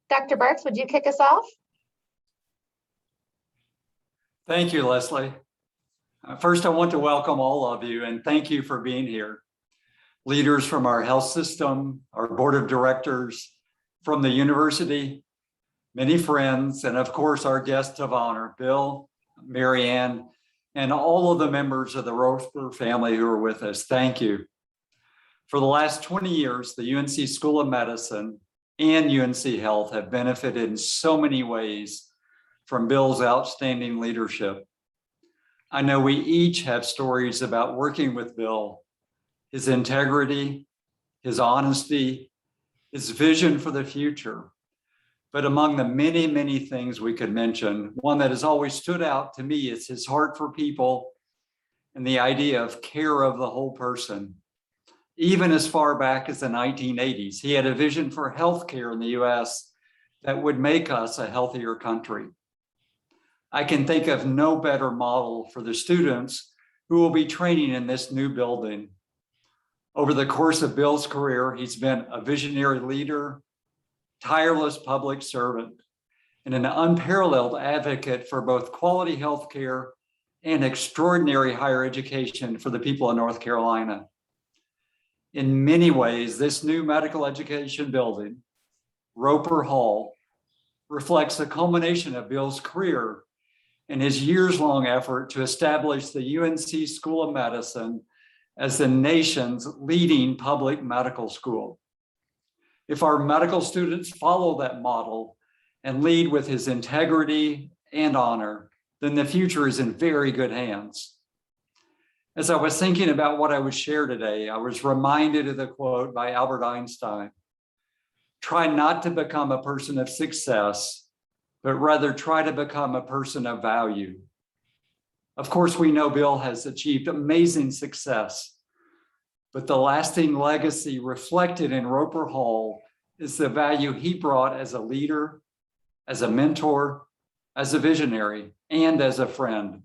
Dr. Burks, would you kick us off? Thank you, Leslie. First, I want to welcome all of you and thank you for being here. Leaders from our health system, our board of directors, from the university, many friends, and of course, our guests of honor, Bill, Mary Ann, and all of the members of the Roper family who are with us. Thank you. For the last 20 years, the UNC School of Medicine and UNC Health have benefited in so many ways from Bill's outstanding leadership. I know we each have stories about working with Bill, his integrity, his honesty, his vision for the future. But among the many, many things we could mention, one that has always stood out to me is his heart for people and the idea of care of the whole person. Even as far back as the 1980s, he had a vision for healthcare in the US that would make us a healthier country. I can think of no better model for the students who will be training in this new building. Over the course of Bill's career, he's been a visionary leader, tireless public servant, and an unparalleled advocate for both quality healthcare and extraordinary higher education for the people of North Carolina. In many ways, this new medical education building, Roper Hall, reflects the culmination of Bill's career and his years-long effort to establish the UNC School of Medicine as the nation's leading public medical school. If our medical students follow that model and lead with his integrity and honor, then the future is in very good hands. As I was thinking about what I would share today, I was reminded of the quote by Albert Einstein: "Try not to become a person of success, but rather try to become a person of value." Of course, we know Bill has achieved amazing success, but the lasting legacy reflected in Roper Hall is the value he brought as a leader, as a mentor, as a visionary, and as a friend.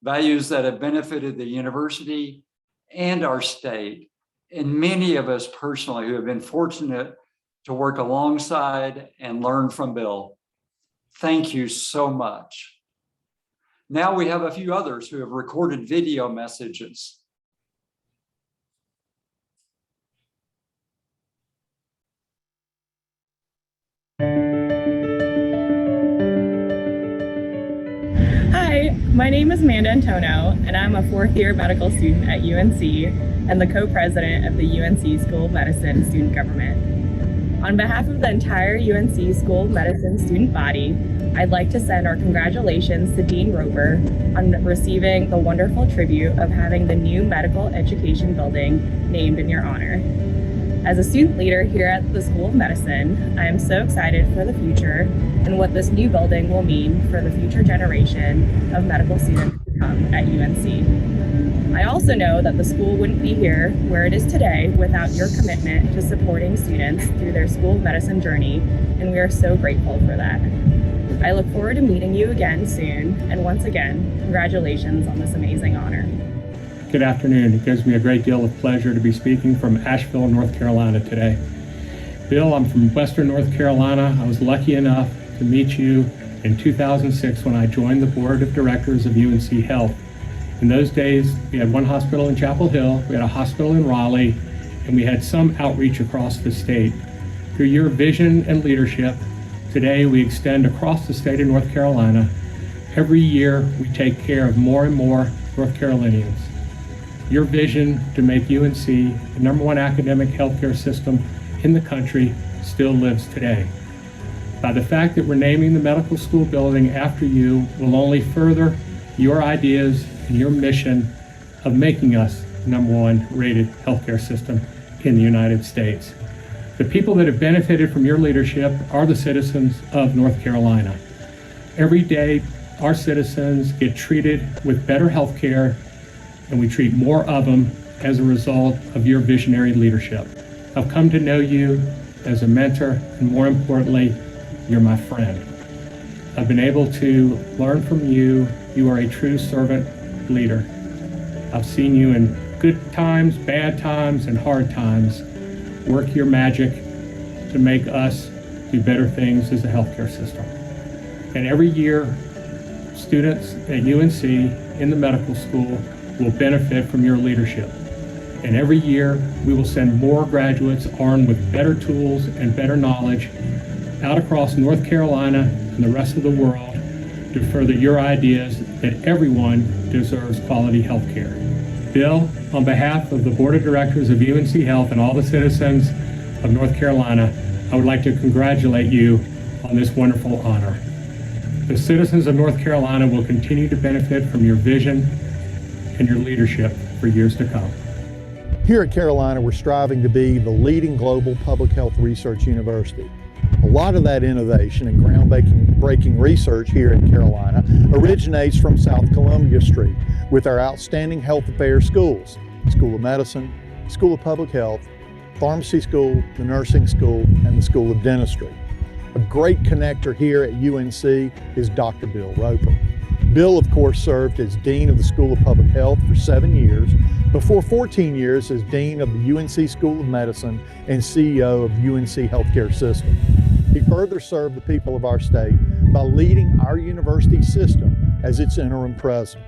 Values that have benefited the university and our state, and many of us personally who have been fortunate to work alongside and learn from Bill. Thank you so much. Now we have a few others who have recorded video messages. Hi, my name is Amanda Antonio, and I'm a fourth-year medical student at UNC and the co-president of the UNC School of Medicine student government. On behalf of the entire UNC School of Medicine student body, I'd like to send our congratulations to Dean Roper on receiving the wonderful tribute of having the new medical education building named in your honor. As a student leader here at the School of Medicine, I am so excited for the future and what this new building will mean for the future generation of medical students to come at UNC. I also know that the school wouldn't be here where it is today without your commitment to supporting students through their School of Medicine journey, and we are so grateful for that. I look forward to meeting you again soon, and once again, congratulations on this amazing honor. Good afternoon. It gives me a great deal of pleasure to be speaking from Asheville, North Carolina today. Bill, I'm from Western North Carolina. I was lucky enough to meet you in 2006 when I joined the board of directors of UNC Health. In those days, we had one hospital in Chapel Hill, we had a hospital in Raleigh, and we had some outreach across the state. Through your vision and leadership, today we extend across the state of North Carolina. Every year, we take care of more and more North Carolinians. Your vision to make UNC the #1 academic healthcare system in the country still lives today. By the fact that we're naming the medical school building after you will only further your ideas and your mission of making us the #1 rated healthcare system in the United States. The people that have benefited from your leadership are the citizens of North Carolina. Every day, our citizens get treated with better healthcare, and we treat more of them as a result of your visionary leadership. I've come to know you as a mentor, and more importantly, you're my friend. I've been able to learn from you. You are a true servant leader. I've seen you in good times, bad times, and hard times work your magic to make us do better things as a healthcare system. And every year, students at UNC in the medical school will benefit from your leadership. And every year, we will send more graduates armed with better tools and better knowledge out across North Carolina and the rest of the world to further your ideas that everyone deserves quality health care. Bill, on behalf of the Board of Directors of UNC Health and all the citizens of North Carolina, I would like to congratulate you on this wonderful honor. The citizens of North Carolina will continue to benefit from your vision and your leadership for years to come. Here at Carolina, we're striving to be the leading global public health research university. A lot of that innovation and groundbreaking research here in Carolina originates from South Columbia Street with our outstanding health affairs schools, School of Medicine, School of Public Health, Pharmacy School, the Nursing School, and the School of Dentistry. A great connector here at UNC is Dr. Bill Roper. Bill, of course, served as Dean of the School of Public Health for 7 years, before 14 years as Dean of the UNC School of Medicine and CEO of UNC Healthcare System. He further served the people of our state by leading our university system as its interim president.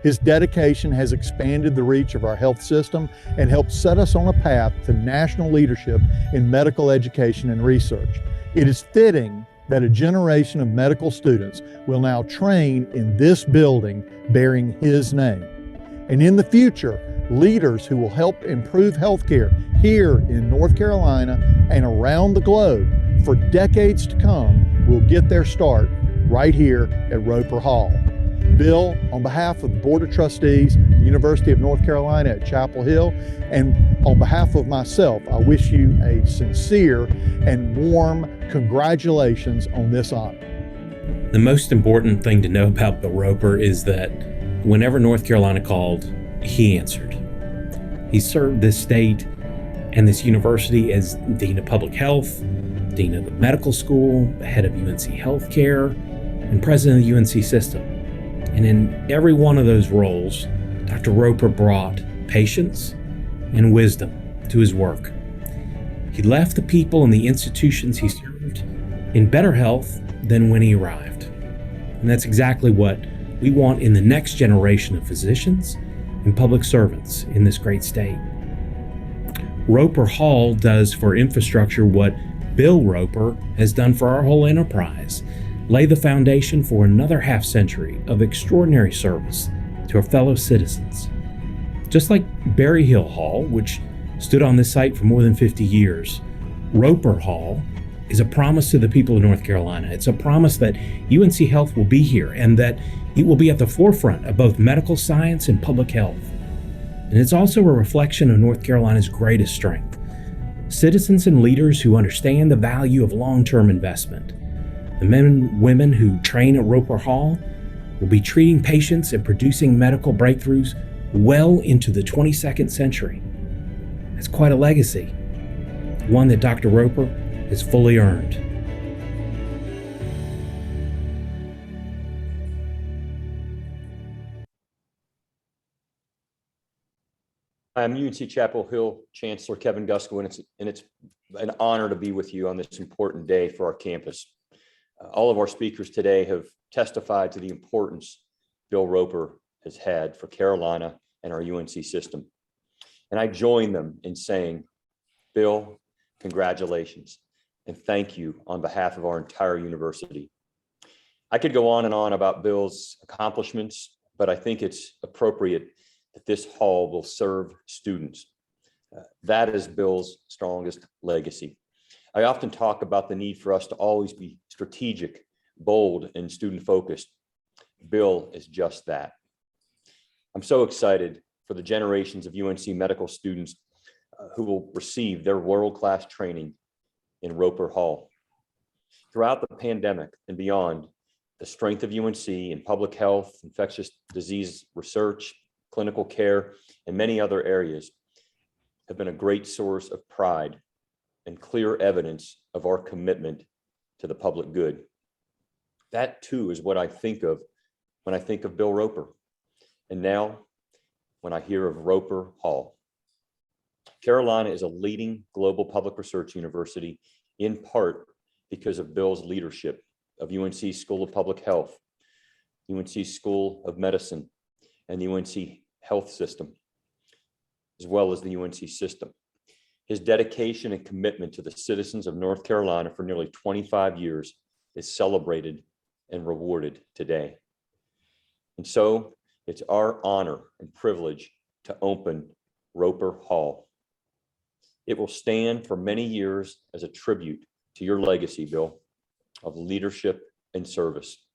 His dedication has expanded the reach of our health system and helped set us on a path to national leadership in medical education and research. It is fitting that a generation of medical students will now train in this building bearing his name. And in the future, leaders who will help improve healthcare here in North Carolina and around the globe for decades to come will get their start right here at Roper Hall. Bill, on behalf of the Board of Trustees, the University of North Carolina at Chapel Hill, and on behalf of myself, I wish you a sincere and warm congratulations on this honor. The most important thing to know about Bill Roper is that whenever North Carolina called, he answered. He served this state and this university as Dean of Public Health, Dean of the Medical School, head of UNC Healthcare, and President of the UNC system. And in every one of those roles, Dr. Roper brought patience and wisdom to his work. He left the people and the institutions he served in better health than when he arrived. And that's exactly what we want in the next generation of physicians and public servants in this great state. Roper Hall does for infrastructure what Bill Roper has done for our whole enterprise: lay the foundation for another half century of extraordinary service to our fellow citizens. Just like Berry Hill Hall, which stood on this site for more than 50 years, Roper Hall is a promise to the people of North Carolina. It's a promise that UNC Health will be here and that it will be at the forefront of both medical science and public health. And it's also a reflection of North Carolina's greatest strength: citizens and leaders who understand the value of long-term investment. The men and women who train at Roper Hall will be treating patients and producing medical breakthroughs well into the 22nd century. That's quite a legacy, one that Dr. Roper has fully earned. I'm UNC Chapel Hill Chancellor Kevin Guskiewicz, and it's an honor to be with you on this important day for our campus. All of our speakers today have testified to the importance Bill Roper has had for Carolina and our UNC system. And I join them in saying, Bill, congratulations, and thank you on behalf of our entire university. I could go on and on about Bill's accomplishments, but I think it's appropriate that this hall will serve students. That is Bill's strongest legacy. I often talk about the need for us to always be strategic, bold, and student-focused. Bill is just that. I'm so excited for the generations of UNC medical students who will receive their world-class training in Roper Hall. Throughout the pandemic and beyond, the strength of UNC in public health, infectious disease research, clinical care, and many other areas have been a great source of pride and clear evidence of our commitment to the public good. That too is what I think of when I think of Bill Roper. And now, when I hear of Roper Hall. Carolina is a leading global public research university, in part because of Bill's leadership of UNC School of Public Health, UNC School of Medicine, and the UNC Health System, as well as the UNC system. His dedication and commitment to the citizens of North Carolina for nearly 25 years is celebrated and rewarded today. And so it's our honor and privilege to open Roper Hall. It will stand for many years as a tribute to your legacy, Bill, of leadership and service.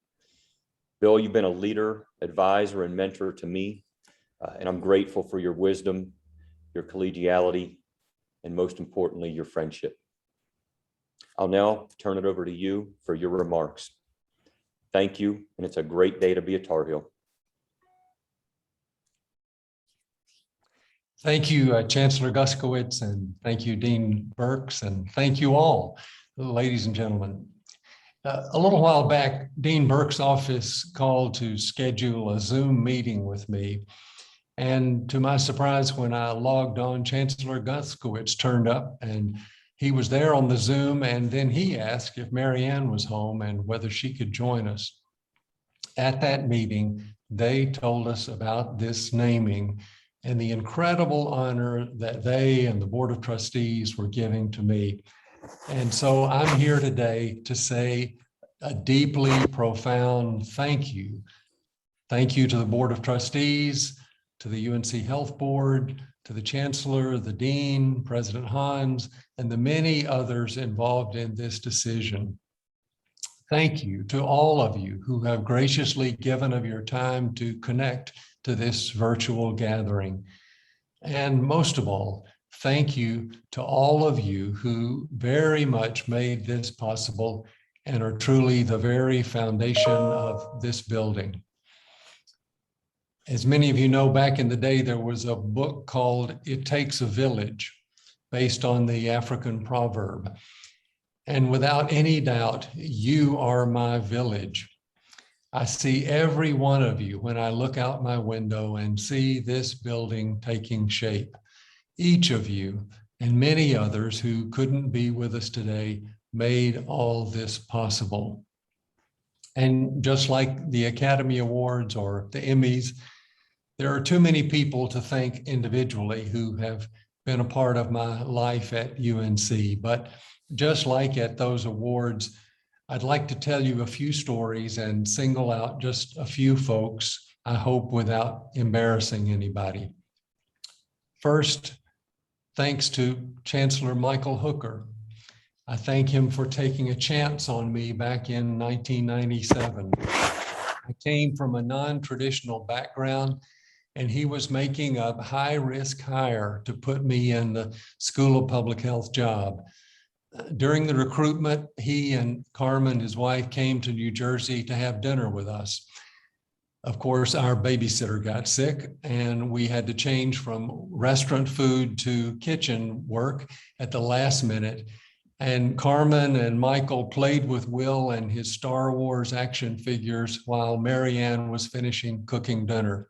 Bill, you've been a leader, advisor, and mentor to me, and I'm grateful for your wisdom, your collegiality, and most importantly, your friendship. I'll now turn it over to you for your remarks. Thank you, and it's a great day to be a Tar Heel. Thank you, Chancellor Guskiewicz, and thank you, Dean Burks, and thank you all, ladies and gentlemen. A little while back, Dean Burks' office called to schedule a Zoom meeting with me. And to my surprise, when I logged on, Chancellor Guskiewicz turned up and he was there on the Zoom. And then he asked if Mary Ann was home and whether she could join us. At that meeting, they told us about this naming and the incredible honor that they and the Board of Trustees were giving to me. And so I'm here today to say a deeply profound thank you. Thank you to the Board of Trustees, to the UNC Health Board, to the Chancellor, the Dean, President Hans, and the many others involved in this decision. Thank you to all of you who have graciously given of your time to connect to this virtual gathering. And most of all, thank you to all of you who very much made this possible and are truly the very foundation of this building. As many of you know, back in the day, there was a book called It Takes a Village, based on the African proverb. And without any doubt, you are my village. I see every one of you when I look out my window and see this building taking shape. Each of you and many others who couldn't be with us today made all this possible. And just like the Academy Awards or the Emmys, there are too many people to thank individually who have been a part of my life at UNC. But just like at those awards, I'd like to tell you a few stories and single out just a few folks, I hope without embarrassing anybody. First, thanks to Chancellor Michael Hooker. I thank him for taking a chance on me back in 1997. I came from a non-traditional background, and he was making a high-risk hire to put me in the School of Public Health job. During the recruitment, he and Carmen, his wife, came to New Jersey to have dinner with us. Of course, our babysitter got sick, and we had to change from restaurant food to kitchen work at the last minute. And Carmen and Michael played with Will and his Star Wars action figures while Mary Ann was finishing cooking dinner.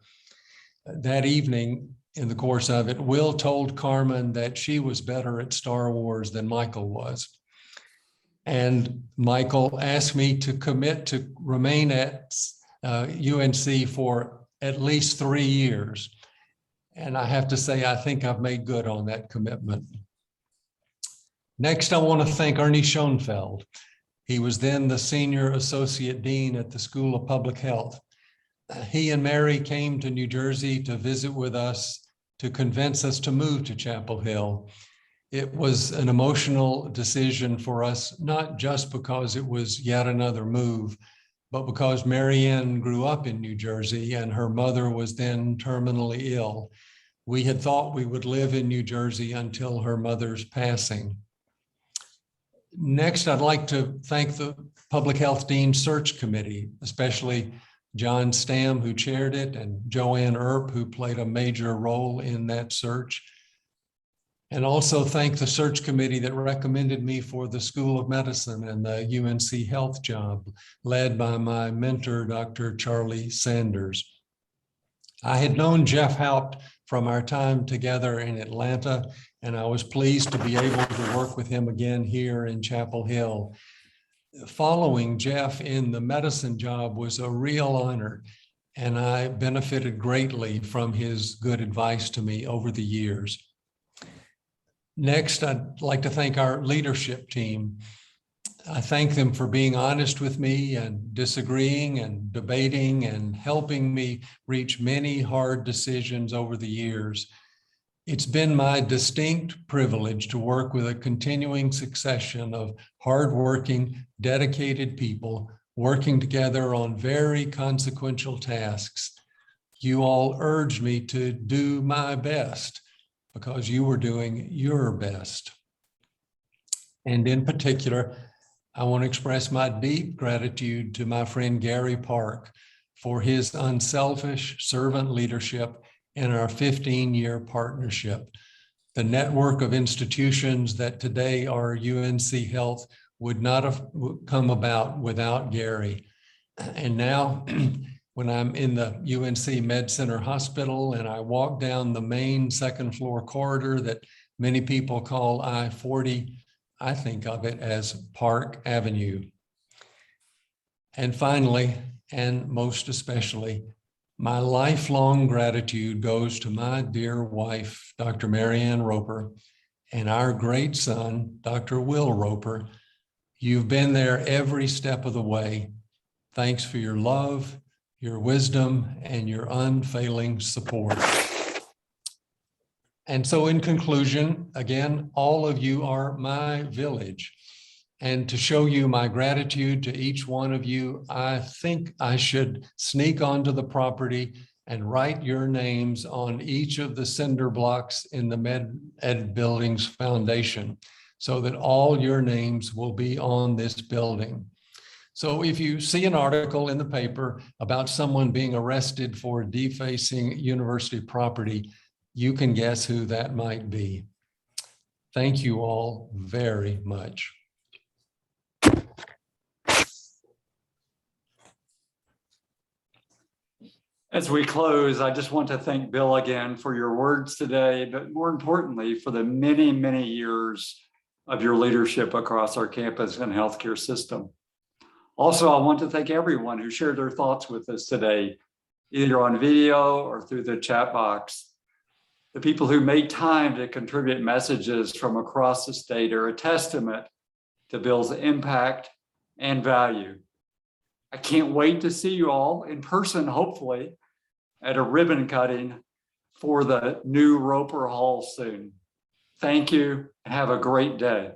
That evening, in the course of it, Will told Carmen that she was better at Star Wars than Michael was. And Michael asked me to commit to remain at UNC for at least 3 years. And I have to say, I think I've made good on that commitment. Next, I want to thank Ernie Schoenfeld. He was then the Senior Associate Dean at the School of Public Health. He and Mary came to New Jersey to visit with us to convince us to move to Chapel Hill. It was an emotional decision for us, not just because it was yet another move, but because Mary Ann grew up in New Jersey and her mother was then terminally ill. We had thought we would live in New Jersey until her mother's passing. Next, I'd like to thank the Public Health Dean Search Committee, especially John Stamm, who chaired it, and Joanne Earp, who played a major role in that search. And also thank the search committee that recommended me for the School of Medicine and the UNC Health job, led by my mentor, Dr. Charlie Sanders. I had known Jeff Haupt from our time together in Atlanta, and I was pleased to be able to work with him again here in Chapel Hill. following Jeff in the medicine job was a real honor, and I benefited greatly from his good advice to me over the years. Next, I'd like to thank our leadership team. I thank them for being honest with me and disagreeing and debating and helping me reach many hard decisions over the years. It's been my distinct privilege to work with a continuing succession of hardworking, dedicated people working together on very consequential tasks. You all urged me to do my best because you were doing your best. And in particular, I want to express my deep gratitude to my friend Gary Park for his unselfish servant leadership in our 15-year partnership. The network of institutions that today are UNC Health would not have come about without Gary. And now, when I'm in the UNC Med Center Hospital and I walk down the main second floor corridor that many people call I-40, I think of it as Park Avenue. And finally, and most especially, my lifelong gratitude goes to my dear wife, Dr. Marianne Roper, and our great son, Dr. Will Roper. You've been there every step of the way. Thanks for your love, your wisdom, and your unfailing support. And so in conclusion, again, all of you are my village. And to show you my gratitude to each one of you, I think I should sneak onto the property and write your names on each of the cinder blocks in the Med Ed Building's foundation so that all your names will be on this building. So if you see an article in the paper about someone being arrested for defacing university property, you can guess who that might be. Thank you all very much. As we close, I just want to thank Bill again for your words today, but more importantly, for the many, many years of your leadership across our campus and healthcare system. Also, I want to thank everyone who shared their thoughts with us today, either on video or through the chat box. The people who made time to contribute messages from across the state are a testament to Bill's impact and value. I can't wait to see you all in person, hopefully, at a ribbon cutting for the new Roper Hall soon. Thank you and have a great day.